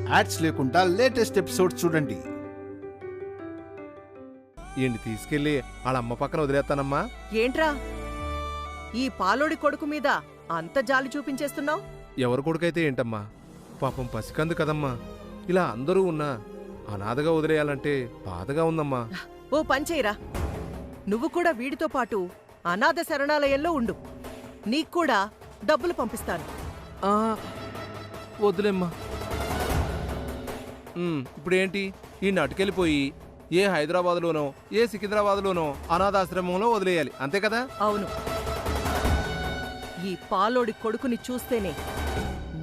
Ads లేకుండా latest episodes చూడండి. ఏంటి తీసుకెళ్లి వాళ్ళ అమ్మ పక్కన వదిలేస్తానమ్మా? ఏంట్రా ఈ పాలోడి కొడుకు మీద అంత జాలి చూపించేస్తున్నావు? ఎవరి కొడుకైతే ఏంటమ్మా, పాపం పసికందు కదమ్మా. ఇలా అందరూ ఉన్నా అనాథగా వదిలేయాలంటే బాధగా ఉందమ్మా. ఓ పంచేయరా, నువ్వు కూడా వీడితో పాటు అనాథ శరణాలయంలో ఉండు. నీక్కూడా డబ్బులు పంపిస్తాను. వద్దులేమ్మా. ఇప్పుడేంటి, ఈ నటుకెళ్ళిపోయి ఏ హైదరాబాద్లోనో ఏ సికింద్రాబాద్లోనో అనాథాశ్రమంలో వదిలేయాలి, అంతే కదా? అవును. ఈ పాలోడి కొడుకుని చూస్తేనే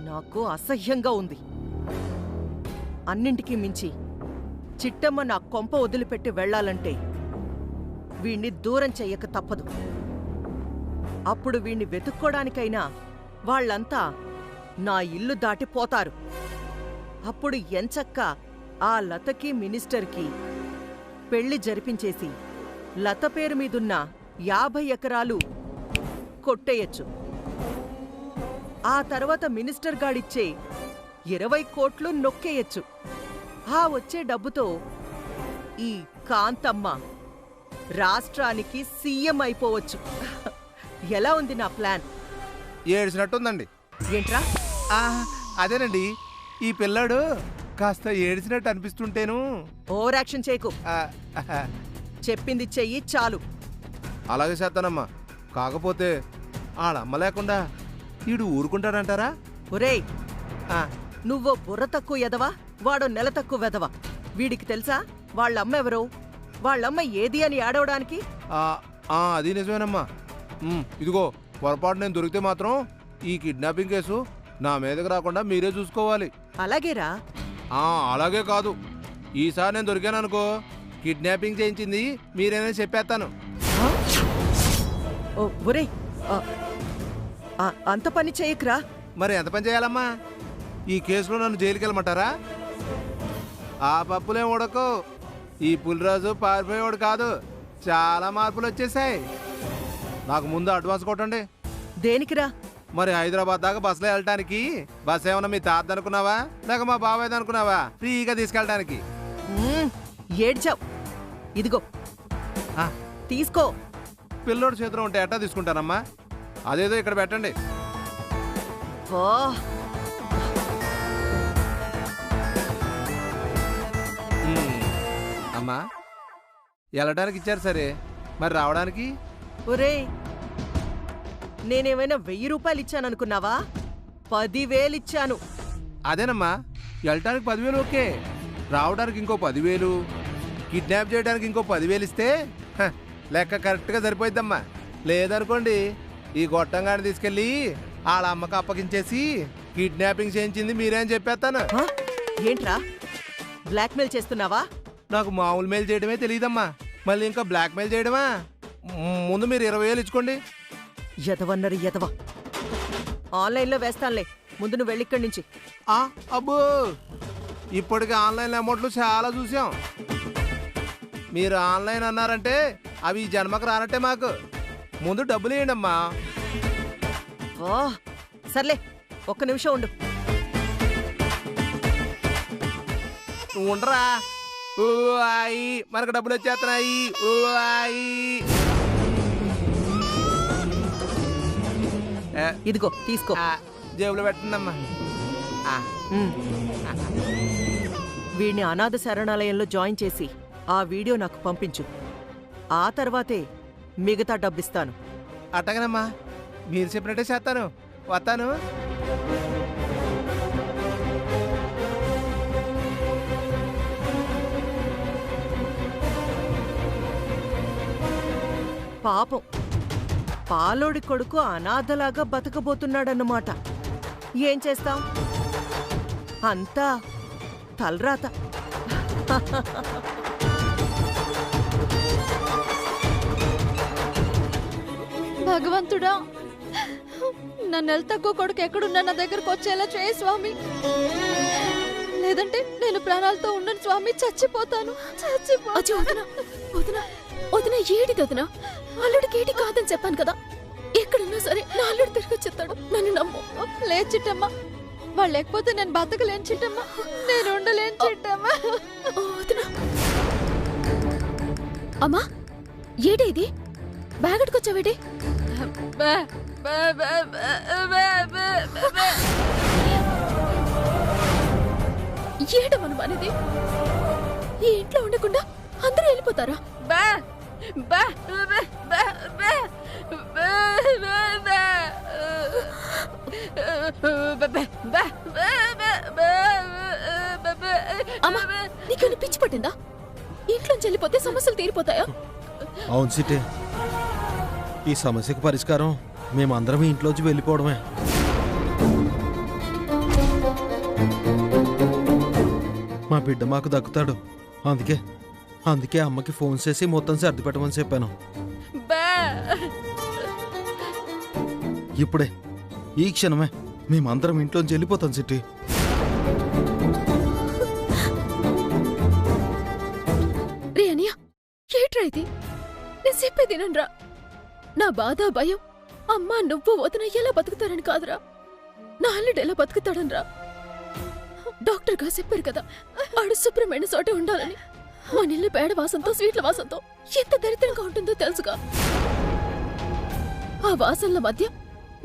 నాకు అసహ్యంగా ఉంది. అన్నింటికీ మించి చిట్టమ్మ నా కొంప వదిలిపెట్టి వెళ్లాలంటే వీణ్ణి దూరం చెయ్యక తప్పదు. అప్పుడు వీణ్ణి వెతుక్కోడానికైనా వాళ్లంతా నా ఇల్లు దాటిపోతారు. అప్పుడు ఎంచక్క ఆ లతకి మినిస్టర్కి పెళ్లి జరిపించేసి లత పేరు మీదున్న 50 ఎకరాలు కొట్టేయచ్చు. ఆ తర్వాత మినిస్టర్ గాడిచ్చే 20 కోట్లు నొక్కేయచ్చు. ఆ వచ్చే డబ్బుతో ఈ కాంతమ్మ రాష్ట్రానికి సీఎం అయిపోవచ్చు. ఎలా ఉంది నా ప్లాన్? ఏడ్చినట్టుందండి. ఏంట్రా? అదేనండి, ఈ పిల్లాడు కాస్త ఏడ్చినట్టు అనిపిస్తుంటేను. ఓవర్ యాక్షన్ చేయకు. చెప్పింది చెయ్యి చాలు. అలాగే చేస్తానమ్మా. కాకపోతే ఆడమ్మ లేకుండా వీడు ఊరుకుంటాడంటారా? ఒరేయ్, నువ్వో బుర్ర తక్కువ ఎదవా, వాడో నెల తక్కువ వెదవా. వీడికి తెలుసా వాళ్ళమ్మ ఎవరో, వాళ్ళమ్మ ఏది అని ఆడవడానికి? అది నిజమేనమ్మా. ఇదిగో, పొరపాటు నేను దొరికితే మాత్రం ఈ కిడ్నాపింగ్ కేసు నా మీదకి రాకుండా మీరే చూసుకోవాలి. అలాగేరా? అలాగే కాదు, ఈసారి నేను దొరికాననుకో కిడ్నాపింగ్ చేయించింది మీరేనే చెప్పేస్తాను. ఒరేయ్, అంత పని చేయకురా. మరి ఎంత పని చేయాలమ్మా? ఈ కేసులో నన్ను జైలుకి వెళ్ళమంటారా? ఆ పప్పులేం ఉడకు. ఈ పులిరాజు పారిపోయేవాడు కాదు, చాలా మార్పులు వచ్చేసాయి. నాకు ముందు అడ్వాన్స్ కొట్టండి. దేనికిరా? మరి హైదరాబాద్ దాకా బస్సులో వెళ్ళటానికి. బస్ ఏమన్నా మీ తాత అనుకున్నావా లేక మా బాబాయ్ అనుకున్నావా? ఫ్రీగా తీసుకెళ్ళడానికి. ఏడ్చావు. ఇదిగో తీసుకో. పిల్లోడు చేతిలో ఉంటే ఎట్టా తీసుకుంటానమ్మా? అదేదో ఇక్కడ పెట్టండి. అమ్మా, వెళ్ళడానికి ఇచ్చారు సరే, మరి రావడానికి? ఒరే, నేనేమైనా 1000 రూపాయలు ఇచ్చాననుకున్నావా? 10,000 ఇచ్చాను. అదేనమ్మా, వెళ్ళటానికి 10,000 ఓకే, రావడానికి ఇంకో 10,000, కిడ్నాప్ చేయడానికి ఇంకో 10,000 ఇస్తే లెక్క కరెక్ట్గా సరిపోయిద్దమ్మా. లేదనుకోండి, ఈ గొట్టంగాని తీసుకెళ్ళి వాళ్ళ అమ్మకి అప్పగించేసి కిడ్నాపింగ్ చేయించింది మీరే అని చెప్పేస్తాను. ఏంట్రా, బ్లాక్మెయిల్ చేస్తున్నావా? నాకు మామూలు మెయిల్ చేయడమే తెలియదమ్మా, మళ్ళీ ఇంకా బ్లాక్మెయిల్ చేయడమా? ముందు మీరు 20,000 ఇచ్చుకోండి. ఎదవన్నరు ఎదవ. ఆన్లైన్లో వేస్తానులే, ముందు నువ్వు వెళ్ళిక్కడి నుంచి. అబ్బో, ఇప్పటికి ఆన్లైన్ అమౌంట్లు చాలా చూసాం. మీరు ఆన్లైన్ అన్నారంటే అవి ఈ జన్మకు రానట్టే. మాకు ముందు డబ్బులు ఇవ్వండి అమ్మా. సర్లే, ఒక్క నిమిషం ఉండు. నువ్వు ఉండరా? మనకు డబ్బులు వచ్చేస్తున్నాయి. ఇదిగో తీసుకో. జేబులో పెట్టండమ్మా. వీడిని అనాథ శరణాలయంలో జాయిన్ చేసి ఆ వీడియో నాకు పంపించు. ఆ తర్వాతే మిగతా డబ్బిస్తాను. అట్టగనమ్మా, మీరు చెప్పినట్టే చేస్తాను. వస్తాను. పాపం, పాలోడి కొడుకు అనాథలాగా బతకబోతున్నాడన్నమాట. ఏం చేస్తాం, అంతా తలరాత. భగవంతుడా, నా నెల తక్కువ కొడుకు ఎక్కడున్నా నా దగ్గరకు వచ్చేలా చేయి స్వామి. లేదంటే నేను ప్రాణాలతో ఉండను స్వామి, చచ్చిపోతాను. వదిన ఏడి వదిన, అల్లుడికి ఏడి కాదని చెప్పాను కదా. ఎక్కడున్నా సరే నా అల్లుడు తిరిగి వచ్చేస్తాడు, నన్ను నమ్ము. లేచిట్టమ్మా, వాళ్ళు లేకపోతే నేను బతకలేను చిట్టమ్మా, నేను ఉండలేను చిట్టమ్మా. వదినా అమ్మా ఏడే ఇది బ్యాగ్ ఎట్టుకొచ్చావేటి? ఏడమను అనేది ఈ ఇంట్లో ఉండకుండా అందరూ వెళ్ళిపోతారా? అమ్మా నీకేమైనా పిచ్చి పట్టిందా? ఇంట్లోంచి వెళ్ళిపోతే సమస్యలు తీరిపోతాయా? అవును సిటీ, ఈ సమస్యకు పరిష్కారం మేమందరం ఇంట్లోంచి వెళ్ళిపోవడమే. మా బిడ్డ మాకు దక్కుతాడు. అందుకే అమ్మకి ఫోన్ చేసి మొత్తం సర్ది పెట్టమని చెప్పాను. ఇప్పుడే ఈ క్షణమే మేమందరం ఇంట్లోంచి వెళ్ళిపోతాం సిటీ. రే అనియా ఏట్రా ఇది? నేను చెప్పేదినరా, నా బాధ భయం అమ్మా నువ్వు వదిన ఎలా బతుకుతారని కాదురా, నా అల్లుడు ఎలా బతుకుతాడనరా. డాక్టర్ గా చెప్పారు కదా ఆడు శుభ్రమైన చోటే ఉండాలని. మన ఇల్లు పేడ వాసంతో స్వీట్ల వాసంతో ఎంత దరిద్రంగా ఉంటుందో తెలుసుగా. ఆ వాసనల మధ్య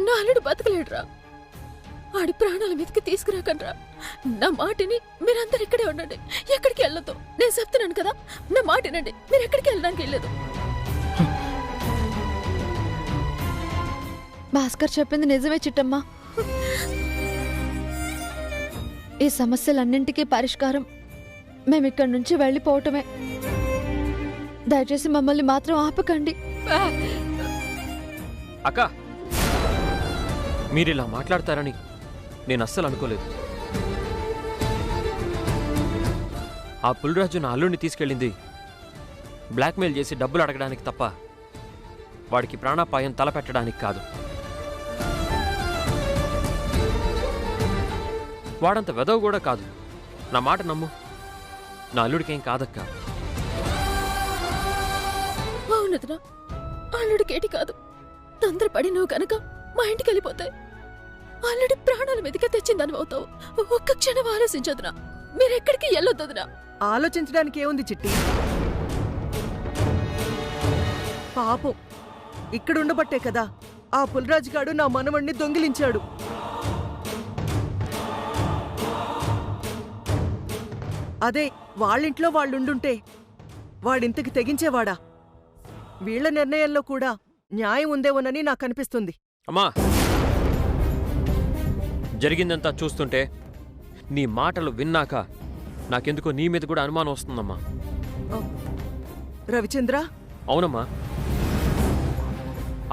నా అల్లుడు బతకలేడురా. ఆడి ప్రాణాల మీదకి తీసుకురాకండ్రా. నా మాటిని మీరందరు ఇక్కడే ఉండండి, ఎక్కడికి వెళ్ళొద్దు. నేను చెప్తున్నాను కదా, నా మాటినండి, మీరు ఎక్కడికి వెళ్ళడానికి వెళ్ళలేదు. భాస్కర్ చెప్పింది నిజమే చిట్టమ్మా. ఈ సమస్యలన్నింటికీ పరిష్కారం మేమిక్కడి నుంచి వెళ్ళిపోవటమే. దయచేసి మమ్మల్ని మాత్రం ఆపకండి. అక్క, మీరిలా మాట్లాడతారని నేను అస్సలు అనుకోలేదు. ఆ పులిరాజు నా అల్లుడిని తీసుకెళ్ళింది బ్లాక్మెయిల్ చేసి డబ్బులు అడగడానికి తప్ప వాడికి ప్రాణాపాయం తలపెట్టడానికి కాదు. వాడంత వెదవ కూడా కాదు. నా మాట నమ్ము, నా అల్లుడికేం కాదక్క. అవునదనా, అల్లుడికేటి కాదు. తొందరపడి నువ్వు కనుక మా ఇంటికి వెళ్ళిపోతాయి అల్లుడి ప్రాణాల మీదకి తెచ్చిందని అవుతావు. ఒక్క క్షణం ఆలోచించొద్దునా, మీరెక్కడికి వెళ్ళొద్దునా. ఆలోచించడానికి ఏముంది చిట్టి? పాపం ఇక్కడుండబట్టే కదా ఆ పులిరాజుగాడు నా మనవణ్ణి దొంగిలించాడు. అదే వాళ్ళింట్లో వాళ్ళుండుంటే వాడింతకి తెగించేవాడా? వీళ్ల నిర్ణయంలో కూడా న్యాయం ఉందేమోనని నాకనిపిస్తుంది. అమ్మా, జరిగిందంతా చూస్తుంటే నీ మాటలు విన్నాక నాకెందుకో నీ మీద కూడా అనుమానం వస్తుందమ్మా. రవిచంద్ర, అవునమ్మా,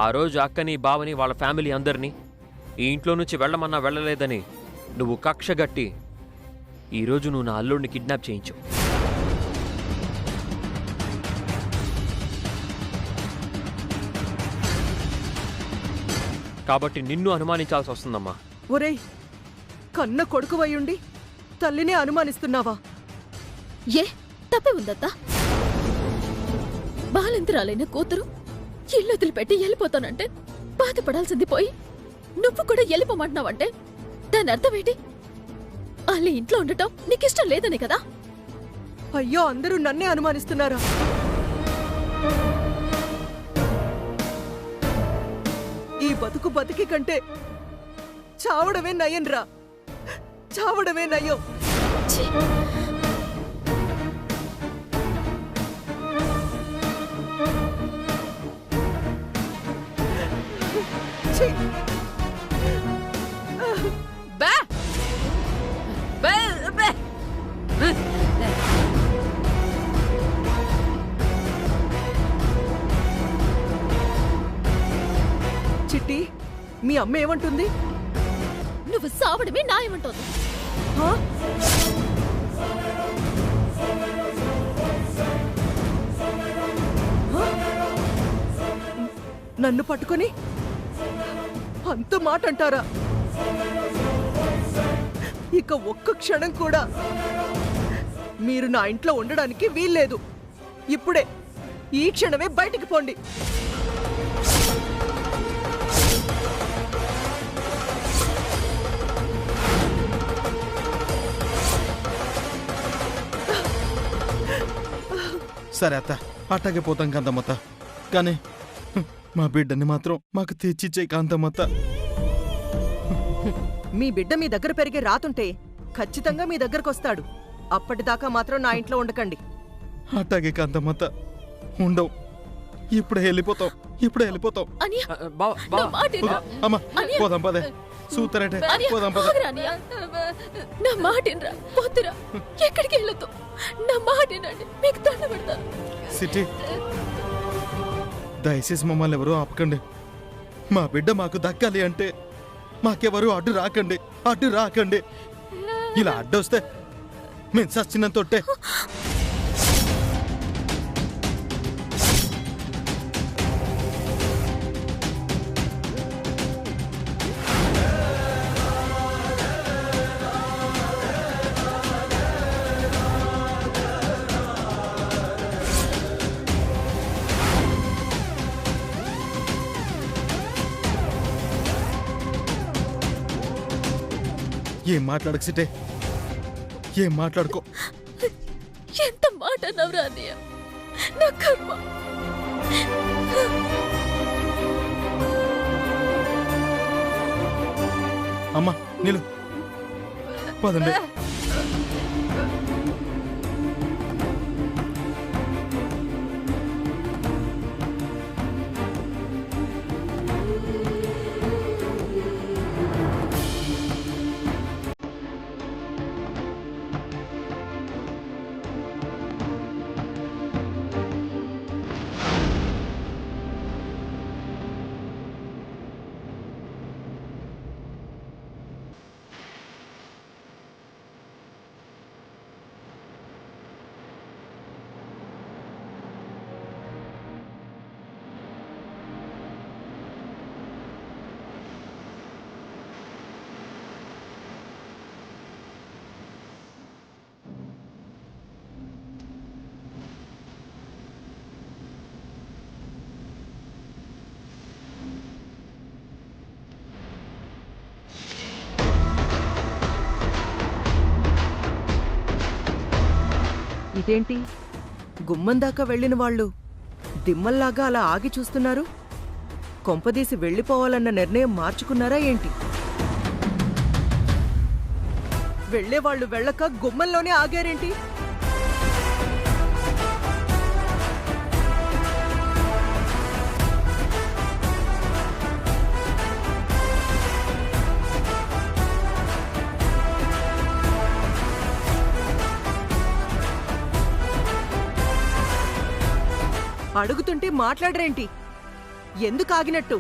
ఆ రోజు అక్కని బావని వాళ్ళ ఫ్యామిలీ అందరినీ ఈ ఇంట్లో నుంచి వెళ్ళమన్నా వెళ్ళలేదని నువ్వు కక్షగట్టి ఈరోజు నువ్వు నా అల్లుడిని కిడ్నాప్ చేయించు. కాబట్టి నిన్ను అనుమానించాల్సి వస్తుందమ్మా. ఒరేయ్, కన్న కొడుకువయ్యుండి తల్లినే అనుమానిస్తున్నావా? ఏ తప్పే ఉందత్తా? బాలంతరాలైన కూతురు ఇల్లు వదిలిపెట్టి వెళ్ళిపోతానంటే బాధపడాల్సింది పోయి నువ్వు కూడా వెళ్ళిపోమంటున్నావంటే దాని అర్థమేంటి? వాళ్ళ ఇంట్లో ఉండటం నీకిష్టం లేదనే కదా? అయ్యో, అందరూ నన్నే అనుమానిస్తున్నారా? ఈ బతుకు బతికి కంటే చావడమే నయం రా, చావడమే నయం. ఛీ! ఛీ! చిట్టి, మీ అమ్మ ఏమంటుంది? నువ్వు సావడమే న్యాయమంటోంది. ఆ? ఆ? నన్ను పట్టుకొని అంత మాట అంటారా? ఇక ఒక్క క్షణం కూడా మీరు నా ఇంట్లో ఉండడానికి వీల్లేదు. ఇప్పుడే ఈ క్షణమే బయటికి పోండి. సరే అత్త, అట్టాగే పోతాం కాంతమ్మత్త. కానీ మా బిడ్డని మాత్రం మాకు తెచ్చిచ్చే కాంతమ్మత్త. మీ బిడ్డ మీ దగ్గర పెరిగే రాతుంటే ఖచ్చితంగా మీ దగ్గరకొస్తాడు. అప్పటిదాకా మాత్రం నా ఇంట్లో ఉండకండి. అట్టాగే కాంతమ్మత్త, ఉండవు. ఇప్పుడే వెళ్ళిపోతాం, ఇప్పుడే వెళ్ళిపోతాం. అనియా బావా నా బావా మాట వినరా? అమ్మా పోదాం పదే, సూతరంటే అనియా, పోదాం పద. ఆగురా అనియా. నా మాట వినరా? వద్దురా, ఎక్కడికి వెళ్ళొద్దు. నా మాట వినండి, మీకు దండ పెడతాను. సిటీ, దయచేసి మమ్మల్ని ఎవరూ ఆపకండి. మా బిడ్డ మాకు దక్కాలి అంటే మాకెవరూ అడ్డు రాకండి, అడ్డు రాకండి. ఇలా అడ్డొస్తే మేము సచ్చినంతొట్టే. ఏం మాట్లాడకు సిటే, ఏం మాట్లాడుకో. ఎంత మాట అన్నవరా అన్నయ్య, నా కర్మ. అమ్మా నిలు, పదండి. ఇదేంటి, గుమ్మం దాకా వెళ్ళిన వాళ్ళు దిమ్మల్లాగా అలా ఆగి చూస్తున్నారు? కొంపదీసి వెళ్ళిపోవాలన్న నిర్ణయం మార్చుకున్నారా ఏంటి? వెళ్ళేవాళ్ళు వెళ్ళక గుమ్మంలోనే ఆగారేంటి? అడుగుతుంటే మాట్లాడరేంటి? ఎందుకు ఆగినట్టు?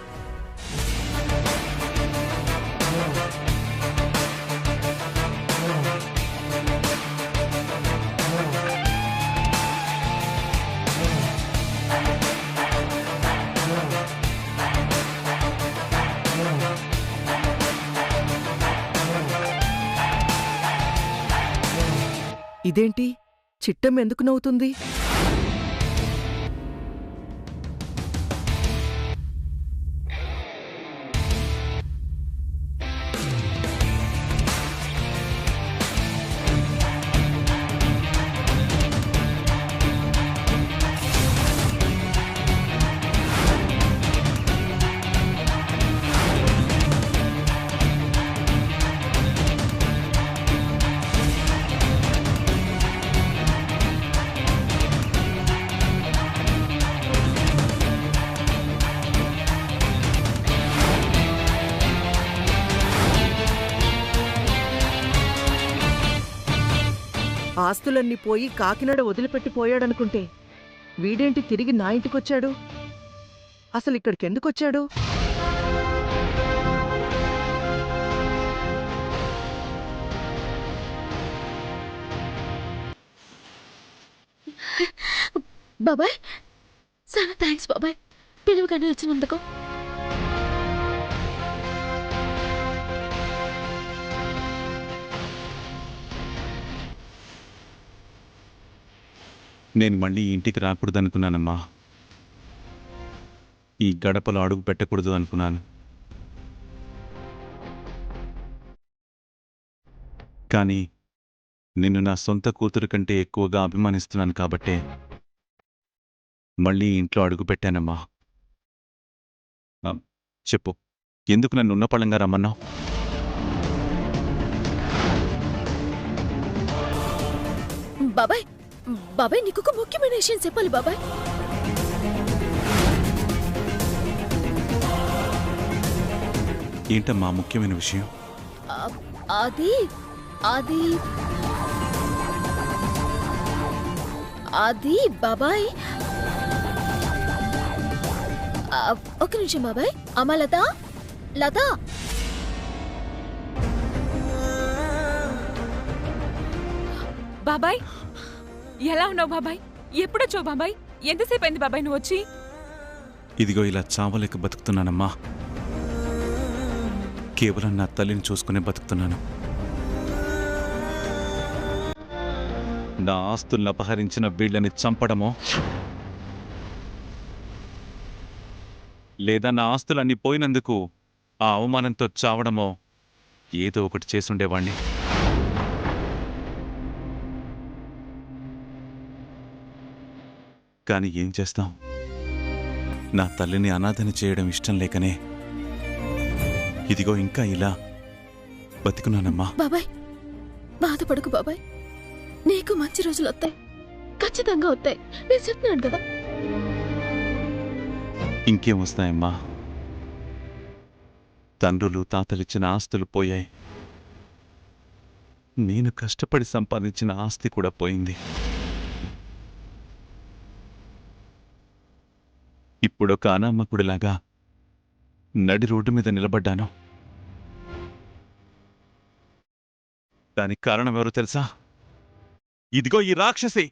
ఇదేంటి, చిట్టం ఎందుకు నవ్వుతుంది? ఆస్తులన్నీ పోయి కాకినాడ వదిలిపెట్టిపోయాడనుకుంటే వీడేంటి తిరిగి నా ఇంటికొచ్చాడు? అసలు ఇక్కడికెందుకొచ్చాడు? బాబాయ్, చాలా థ్యాంక్స్ బాబాయ్, పిలువగానే వచ్చినందుకు. నేను మళ్ళీ ఇంటికి రాకూడదనుకున్నానమ్మా. ఈ గడపలో అడుగు పెట్టకూడదు అనుకున్నాను. కానీ నిన్ను నా సొంత కూతురు కంటే ఎక్కువగా అభిమానిస్తున్నాను కాబట్టే మళ్ళీ ఇంట్లో అడుగు పెట్టానమ్మా. చెప్పు, ఎందుకు నన్ను ఉన్నపళంగా రమ్మన్నావు? బాబాయ్ బాబాయ్ నీకు ఒక ముఖ్యమైన విషయం చెప్పాలి బాబాయ్. ఏంటమ్మా ముఖ్యమైన విషయం? అది అది అది బాబాయ్, ఒక నిమిషం బాబాయ్. అమ్మా లత, లత. బాబాయ్ ఎలా ఉన్నావు బాబాయ్? ఎప్పుడొచ్చావు బాబాయ్? ఎంతసేపు అయింది బాబాయ్ నువ్వు వచ్చి? ఇదిగో ఇలా చావలేక బతుకుతున్నానమ్మా. కేవలం నా తల్లిని చూసుకునే బతుకుతున్నాను. నా ఆస్తులను అపహరించిన వీళ్ళని చంపడమో, లేదా నా ఆస్తులన్నీ పోయినందుకు ఆ అవమానంతో చావడమో ఏదో ఒకటి చేసుండేవాణ్ణి. కానీ ఏం చేస్తాం? నా తల్లిని అనాథని చేయడం ఇష్టం లేకనే ఇదిగో ఇంకా ఇలా బతికున్నానమ్మా. బాబాయ్ బాధపడకు బాబాయ్, నీకు మంచి రోజులు వస్తాయి, ఖచ్చితంగా వస్తాయి. నేను చెప్తున్నాను కదా. ఇంకేం వస్తాయమ్మా? తండ్రులు తాతలిచ్చిన ఆస్తులు పోయాయి. నేను కష్టపడి సంపాదించిన ఆస్తి కూడా పోయింది. ఇప్పుడొక అనామకుడిలాగా నడి రోడ్డు మీద నిలబడ్డాను. దానికి కారణం ఎవరో తెలుసా? ఇదిగో ఈ రాక్షసి.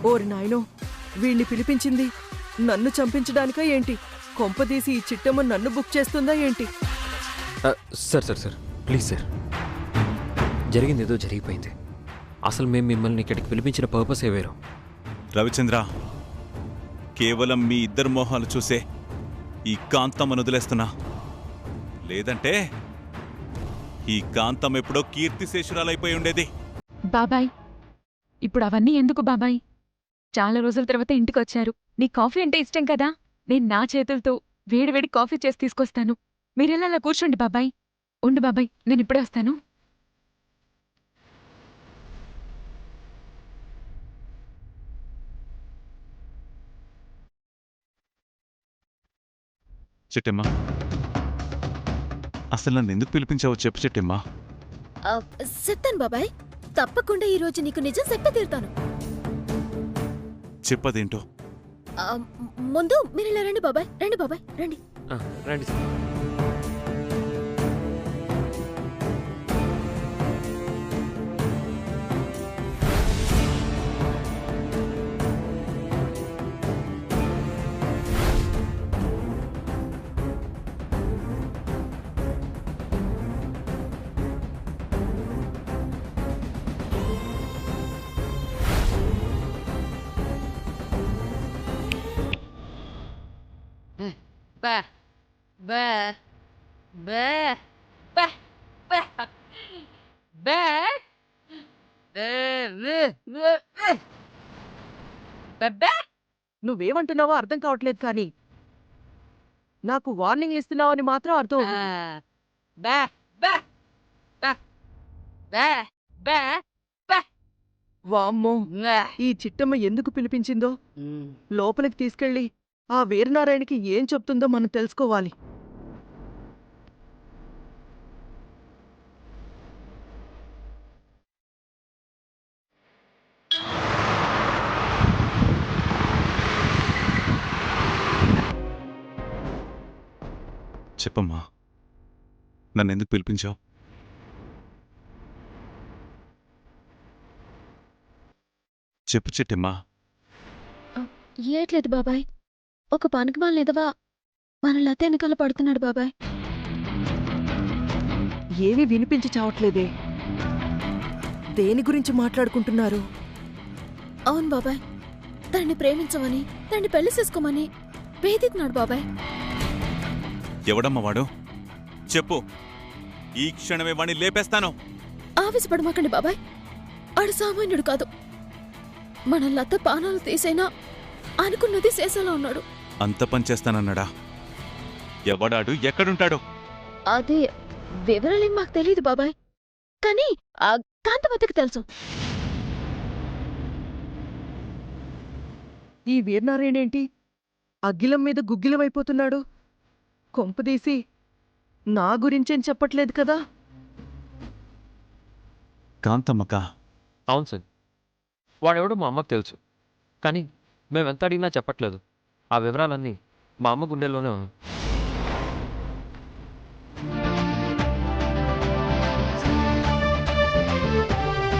ఓరి నాయనో, వీణ్ణి పిలిపించింది నన్ను చంపించడానికా ఏంటి? కొంపదీసి ఈ చిట్టమ్మ నన్ను బుక్ చేస్తుందా ఏంటి? Sir sir sir please sir, జరిగింది ఏదో జరిగిపోయింది. అసలు మేము మిమ్మల్ని ఇక్కడికి పిలిపించిన పర్పసే వేరు. రవిచంద్ర, కేవలం మీ ఇద్దరు మోహాలు చూసే ఈ కాంతమ్మను వదిలేస్తున్నా. లేదంటే ఈ కాంతం ఎప్పుడో కీర్తిశేషురాలైపోయి ఉండేది. బాబాయ్ ఇప్పుడు అవన్నీ ఎందుకు బాబాయ్? చాలా రోజుల తర్వాత ఇంటికి వచ్చారు. నీ కాఫీ అంటే ఇష్టం కదా, నేను నా చేతులతో వేడివేడి కాఫీ చేసి తీసుకొస్తాను. మీరెలా అలా కూర్చోండి బాబాయ్. ఉండు బాబాయ్, నేను ఇప్పుడే వస్తాను. చెట్టమ్మా, అసలు నన్ను ఎందుకు పిలిపించావో చెప్పు చెట్టమ్మా. చెప్తాను బాబాయ్, తప్పకుండా ఈ రోజు నీకు నిజం చెప్పి తీరుతాను. చెప్పదేంటో. ముందు మీరు ఇలా రండి బాబాయ్, రండి బాబాయ్, రండి. రండి సార్. నువ్వేమంటున్నావో అర్థం కావట్లేదు, కానీ నాకు వార్నింగ్ ఇస్తున్నావని మాత్రం అర్థం. వామ్మో, ఈ చిట్టమ్మ ఎందుకు పిలిపించిందో లోపలికి తీసుకెళ్ళి ఆ వీరనారాయణకి ఏం చెప్తుందో మనం తెలుసుకోవాలి. చెప్పమ్మా, నన్ను ఎందుకు పిలిపించావు? చెప్పు చెట్టమ్మా. ఏట్లేదు బాబాయ్, ఒక పనికిమాలిన ఎదవా మన లత వెనకాల పడుతున్నాడు బాబాయ్. ఏమీ వినిపించి చావట్లేదే. దేని గురించి మాట్లాడుకుంటున్నారు? అవును బాబాయ్, తనని ప్రేమించమని, తనని పెళ్లి చేసుకోమని వేధిస్తున్నాడు బాబాయ్. ఎవడమ్మా వాడు? చెప్పు, ఈ క్షణమే వాణ్ణి లేపేస్తాను. ఆవేశపడమాకండి బాబాయ్, ఆడు సామాన్యుడు కాదు. మన లత పానాలు తీసైనా అనుకున్నది శేషంలో ఉన్నాడు. అంత పని చేస్తానన్నాడా? ఎవడాడు? ఎక్కడుంటాడు? అదే వివరాలేం మాకు తెలియదు బాబాయ్, కానీ ఆ కాంతమతికి తెలుసు. ఈ వీరనారాయణేంటి అగ్గిలం మీద గుగ్గిలమైపోతున్నాడు? కొంపదీసి నా గురించేం చెప్పట్లేదు కదా? కాంతమ్మక? అవును సార్, వాడెవడో మా అమ్మకు తెలుసు, కానీ మేమెంత అడిగినా చెప్పట్లేదు. ఆ వివరాలన్నీ మా అమ్మ గుండెల్లోనే ఉన్నాయి.